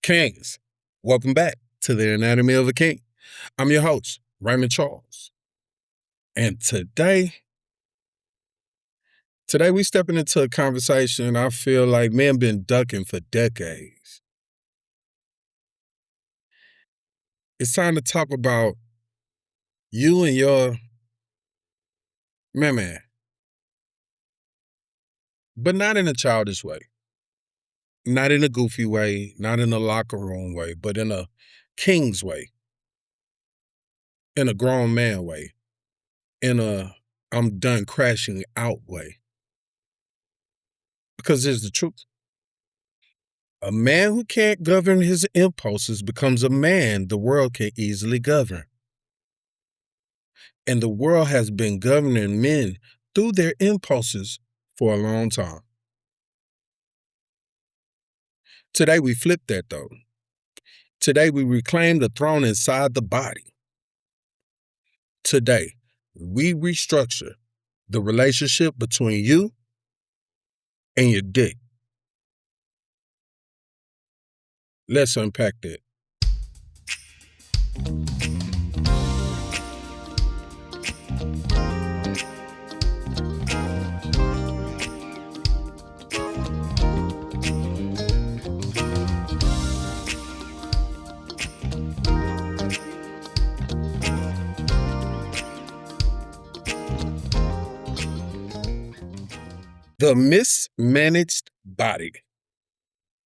Kings, welcome back to the Anatomy of a King. I'm your host, Raymond Charles. And today we stepping into a conversation I feel like men been ducking for decades. It's time to talk about you and your man, but not in a childish way, not in a goofy way, not in a locker room way, but in a king's way, in a grown man way, in a I'm done crashing out way. Because here's the truth. A man who can't govern his impulses becomes a man the world can easily govern. And the world has been governing men through their impulses for a long time. Today we flip that though. Today we reclaim the throne inside the body. Today we restructure the relationship between you and your dick. Let's unpack that. The mismanaged body.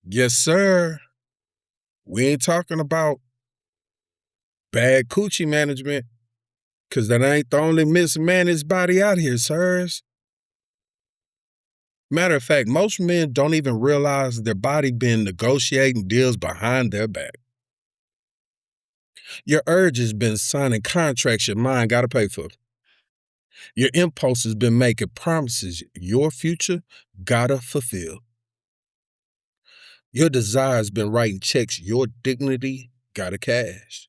Yes, sir. We ain't talking about bad coochie management, because that ain't the only mismanaged body out here, sirs. Matter of fact, most men don't even realize their body been negotiating deals behind their back. Your urge has been signing contracts your mind gotta pay for. Your impulse has been making promises your future gotta fulfill. Your desire has been writing checks your dignity gotta cash.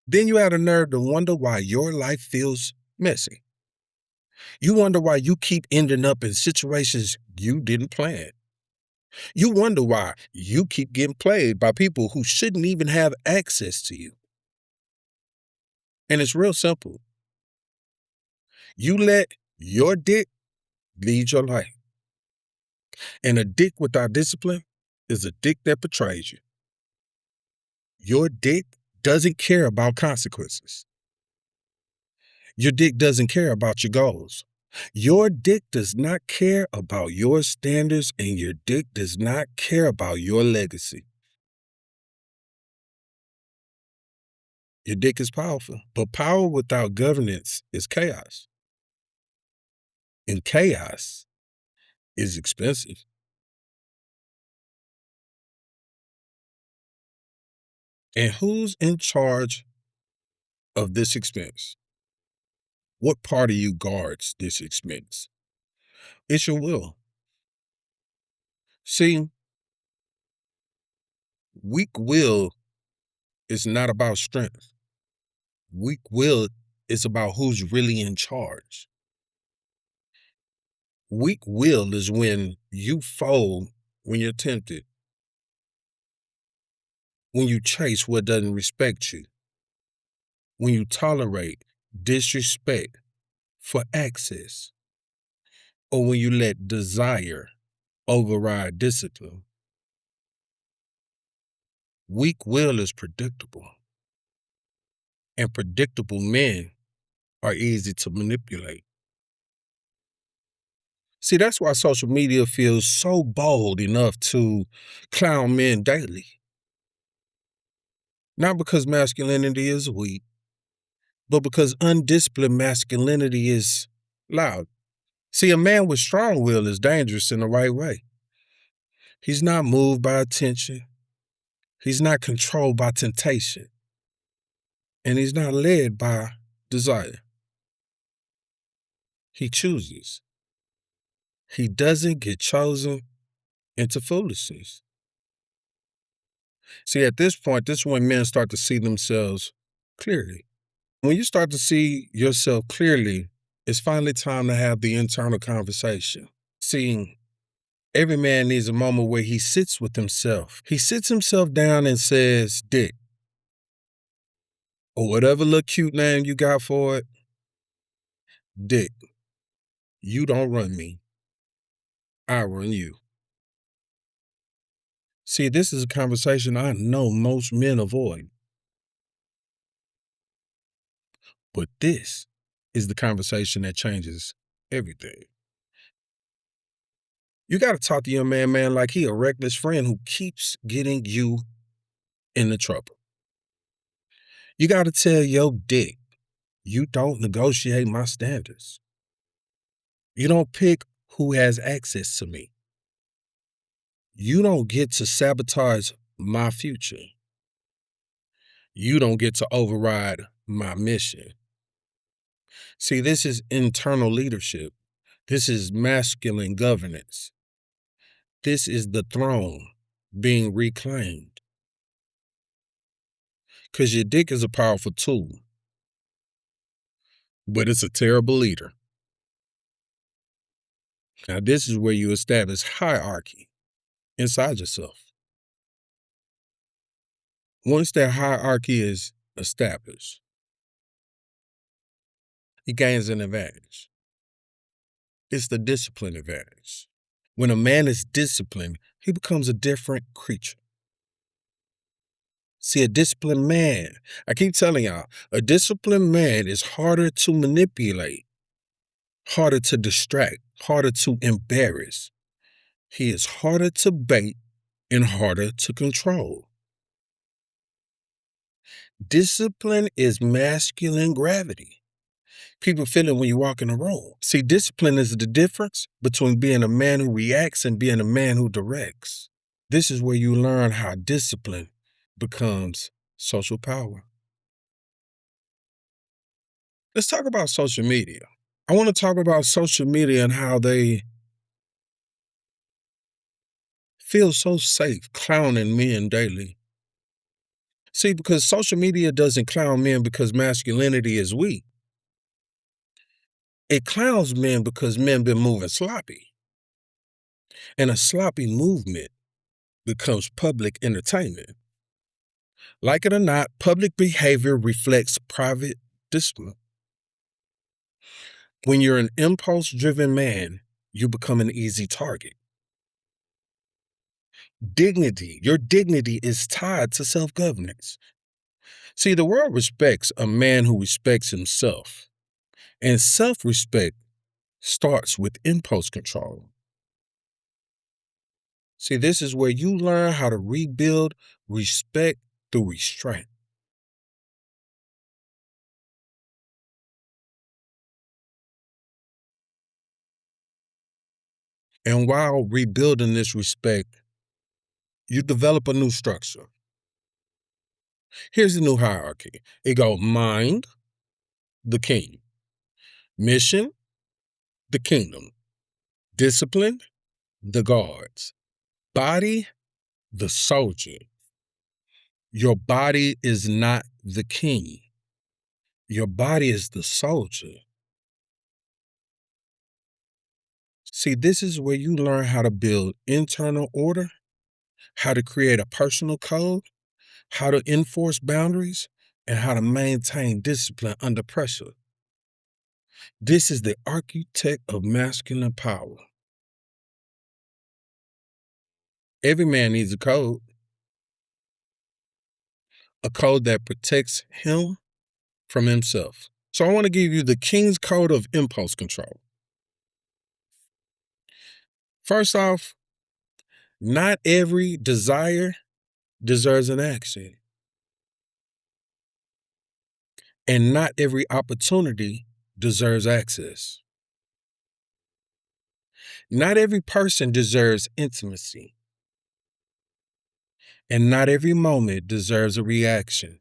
Then you had a nerve to wonder why your life feels messy. You wonder why you keep ending up in situations you didn't plan. You wonder why you keep getting played by people who shouldn't even have access to you. And it's real simple. You let your dick lead your life. And a dick without discipline is a dick that betrays you. Your dick doesn't care about consequences. Your dick doesn't care about your goals. Your dick does not care about your standards, and your dick does not care about your legacy. Your dick is powerful, but power without governance is chaos. And chaos is expensive. And who's in charge of this expense? What part of you guards this expense? It's your will. See, weak will is not about strength. Weak will is about who's really in charge. Weak will is when you fold when you're tempted, when you chase what doesn't respect you, when you tolerate disrespect for access, or when you let desire override discipline. Weak will is predictable, and predictable men are easy to manipulate. See, that's why social media feels so bold enough to clown men daily. Not because masculinity is weak, but because undisciplined masculinity is loud. See, a man with strong will is dangerous in the right way. He's not moved by attention. He's not controlled by temptation. And he's not led by desire. He chooses. He doesn't get chosen into foolishness. See, at this point, this is when men start to see themselves clearly. When you start to see yourself clearly, it's finally time to have the internal conversation. See, Every man needs a moment where he sits with himself. He sits himself down and says, Dick, or whatever little cute name you got for it, Dick, you don't run me. I run you. See, this is a conversation I know most men avoid. But this is the conversation that changes everything. You got to talk to your man, like he a reckless friend who keeps getting you into trouble. You got to tell your dick, you don't negotiate my standards. You don't pick who has access to me. You don't get to sabotage my future. You don't get to override my mission. See, this is internal leadership. This is masculine governance. This is the throne being reclaimed. Because your dick is a powerful tool, but it's a terrible leader. Now, this is where you establish hierarchy inside yourself. Once that hierarchy is established, he gains an advantage. It's the discipline advantage. When a man is disciplined, he becomes a different creature. See, a disciplined man, I keep telling y'all, a disciplined man is harder to manipulate, harder to distract, harder to embarrass. He is harder to bait and harder to control. Discipline is masculine gravity. People feel it when you walk in a room. See, discipline is the difference between being a man who reacts and being a man who directs. This is where you learn how discipline becomes social power. Let's talk about social media. I want to talk about social media and how they feel so safe clowning men daily. See, because social media doesn't clown men because masculinity is weak. It clowns men because men been moving sloppy. And a sloppy movement becomes public entertainment. Like it or not, public behavior reflects private discipline. When you're an impulse-driven man, you become an easy target. Dignity, your dignity is tied to self-governance. See, the world respects a man who respects himself, and self-respect starts with impulse control. See, this is where you learn how to rebuild respect through restraint. And while rebuilding this respect, you develop a new structure. Here's the new hierarchy. It goes mind, the king. Mission, the kingdom. Discipline, the guards. Body, the soldier. Your body is not the king. Your body is the soldier. See, this is where you learn how to build internal order, how to create a personal code, how to enforce boundaries, and how to maintain discipline under pressure. This is the architect of masculine power. Every man needs a code that protects him from himself. So I want to give you the King's Code of Impulse Control. First off, not every desire deserves an action. And not every opportunity deserves access. Not every person deserves intimacy. And not every moment deserves a reaction.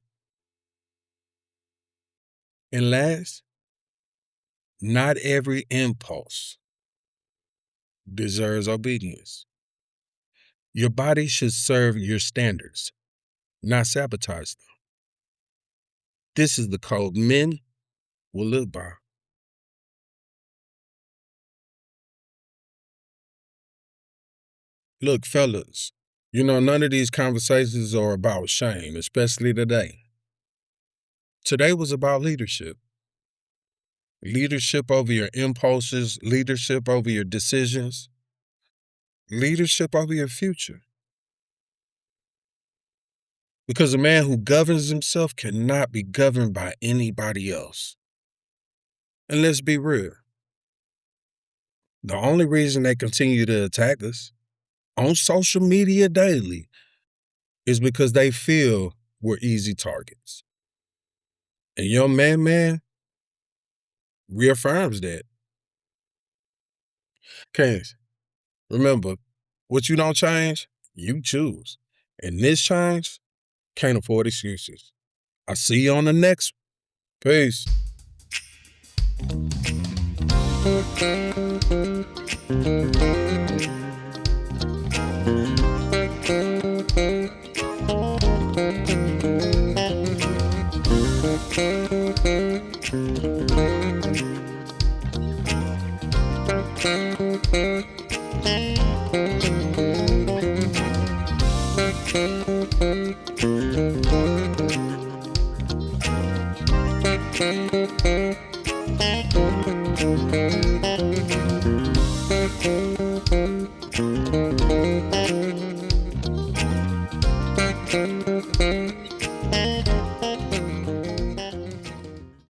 And last, not every impulse deserves obedience. Your body should serve your standards, not sabotage them. This is the code men will live by. Look, fellas, none of these conversations are about shame, especially today. Today was about leadership. Leadership over your impulses, leadership over your decisions, leadership over your future. Because a man who governs himself cannot be governed by anybody else. And let's be real. The only reason they continue to attack us on social media daily is because they feel we're easy targets. And young man reaffirms that. Case, remember, what you don't change, you choose. And this change can't afford excuses. I'll see you on the next one. Peace.